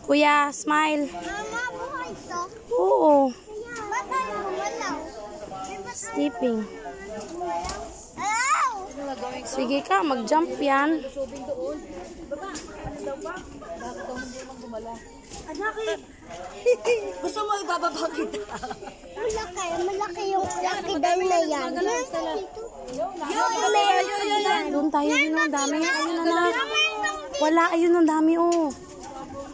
Kuya, smile. Mama, buhay to. Oo. Ba't tayo gumalaw? Sleeping. Hello! Sige ka, mag-jump yan. Anak, gusto mo ibababa kita? Malaki yung laki daw na yan. Doon tayo din, ang dami. Ayun, anak. Wala, ayun, ang dami, oh.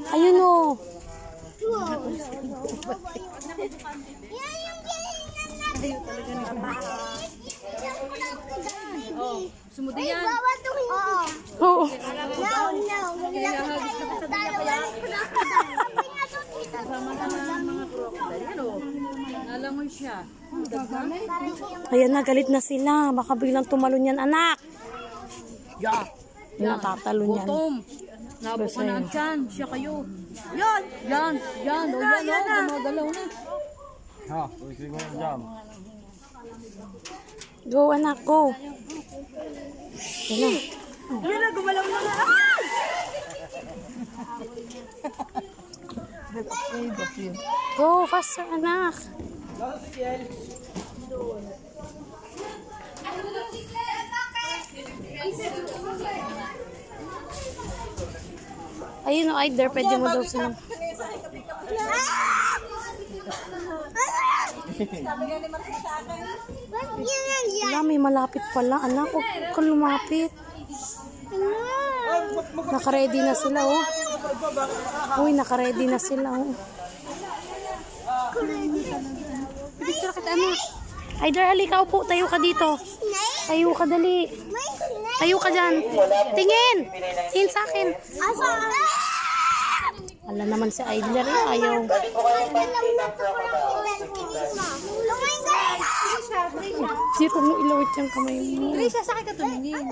Ayun, oh. Sumudo yan. Oo. Nalangoy siya. Ayan na, galit na sila. Baka biglang tumalon yan, anak. Yeah. Natatalon yan. Gutom. Nabukanan dyan. Siya kayo. Yan. Yan. Yan. O yan. O. Gumagalaw na. Ha, sige mo jam. Go, anak, go. Yan na. Yan na. Gumalaw na na. Go, faster, anak. Ayun, oh, Aider, pwede mo daw silang. Wala, may malapit pala. Anak, huwag ka lumapit. Naka-ready na sila, oh. Uy, naka-ready na sila, oh. Picture kita, anak. Aider, halika, upo. Tayo ka dito. Tayo ka, dali. Tayo ka dyan. Tingin! Tingin sa akin. Wala naman si Aider, eh. Ayaw. Dito mo ilawit yung kamay mo. Alicia, sakay ka tumingin.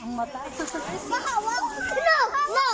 Ang mata. No! No!